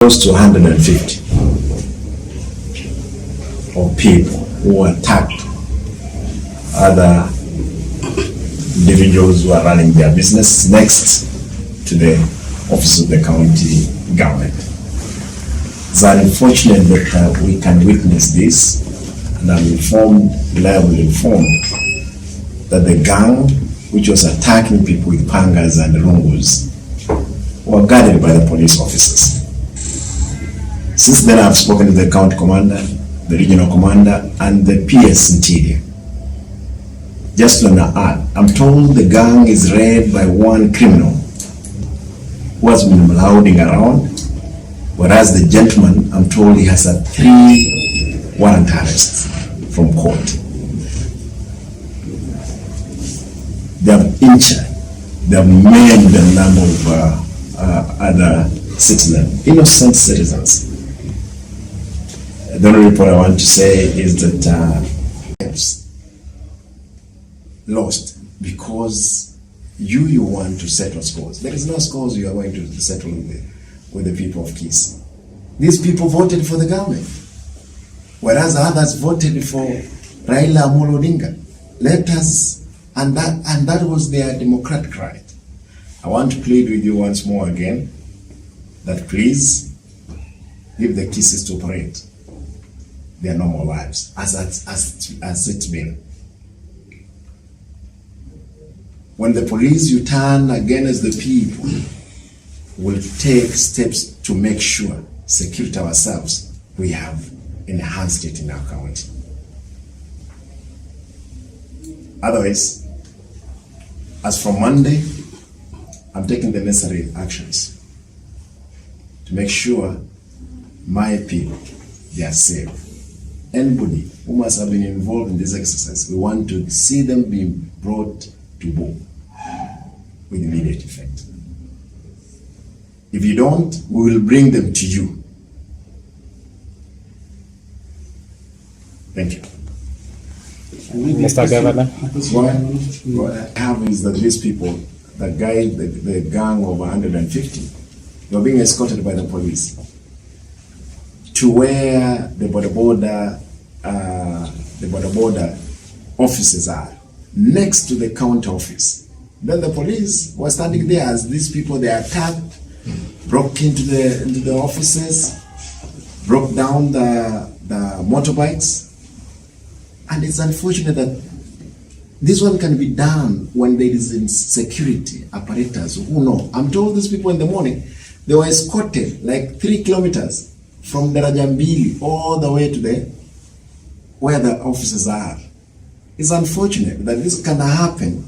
close to 150 of people who attacked other individuals who are running their business next to the office of the county government. It's unfortunate that we can witness this, and I'm reliably informed that the gang which was attacking people with pangas and rungus were guarded by the police officers. Since then, I've spoken to the county commander, the regional commander, and the PS Interior. Just on the ad, I'm told the gang is led by one criminal who has been marauding around, whereas the gentleman, I'm told he has had 3 warrant arrests from court. They have injured, they have maimed a number of other citizens, innocent citizens. The only report I want to say is that lost because you want to settle scores. There is no scores you are going to settle with the people of Kisii. These people voted for the government, whereas others voted for Raila Amolo Odinga. Let us, and that was their democratic right. I want to plead with you once more again that please leave the Kisiis to operate their normal lives as it's been. When the police you turn against the people, will take steps to make sure security ourselves, we have enhanced it in our county. Otherwise, as from Monday, I'm taking the necessary actions to make sure my people, they are safe. Anybody who must have been involved in this exercise, we want to see them being brought to book with immediate effect. If you don't, we will bring them to you. Thank you. Mr. Governor. What I have is that these people, the gang of 150, were being escorted by the police to where the border offices are, next to the county office. Then the police were standing there as these people, they attacked, broke into the offices, broke down the motorbikes. And it's unfortunate that this one can be done when there is insecurity apparatus who know. I'm told these people in the morning, they were escorted like 3 kilometers from the Rajambili all the way to where the offices are. It's unfortunate that this can happen,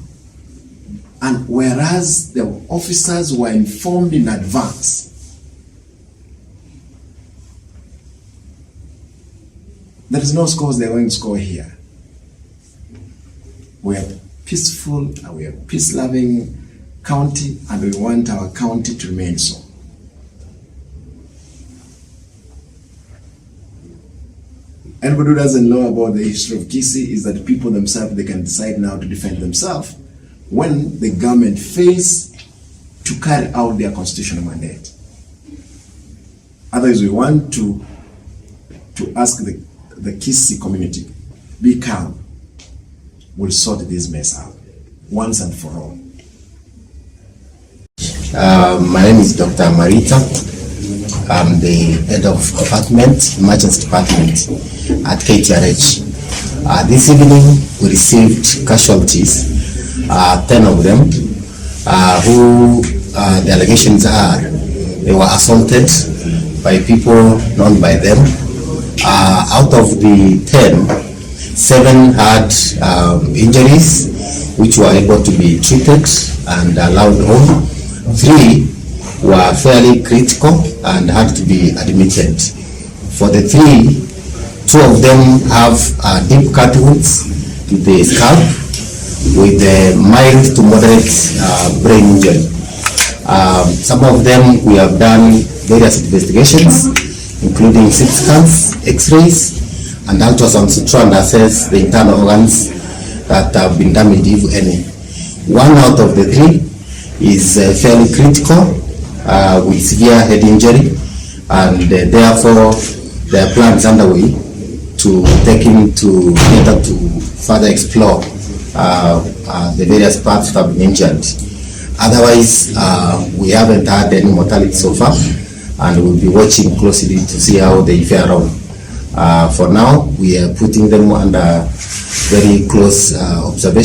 and whereas the officers were informed in advance. There is no scores they're going to score here. We are peaceful and we are peace-loving county, and we want our county to remain so. Anybody who doesn't know about the history of Kisii is that people themselves, they can decide now to defend themselves when the government fails to carry out their constitutional mandate. Otherwise, we want to ask the Kisii community, be calm. We'll sort this mess out once and for all. My name is Dr. Marita. I'm the head of department, emergency department at KTRH. This evening we received casualties, 10 of them, who the allegations are they were assaulted by people known by them. Out of the 10, 7 had injuries which were able to be treated and allowed home. 3 were fairly critical and had to be admitted. For the 3, 2 of them have deep cut wounds to the scalp with a mild to moderate brain injury. Some of them we have done various investigations, including CT scans, X-rays, and ultrasounds to try and assess the internal organs that have been damaged, if any. 1 out of the 3 is fairly critical with severe head injury, and therefore there are plans underway to take him to further explore the various parts that have been injured. Otherwise, we haven't had any mortality so far, and we'll be watching closely to see how they fare on. For now, we are putting them under very close observation.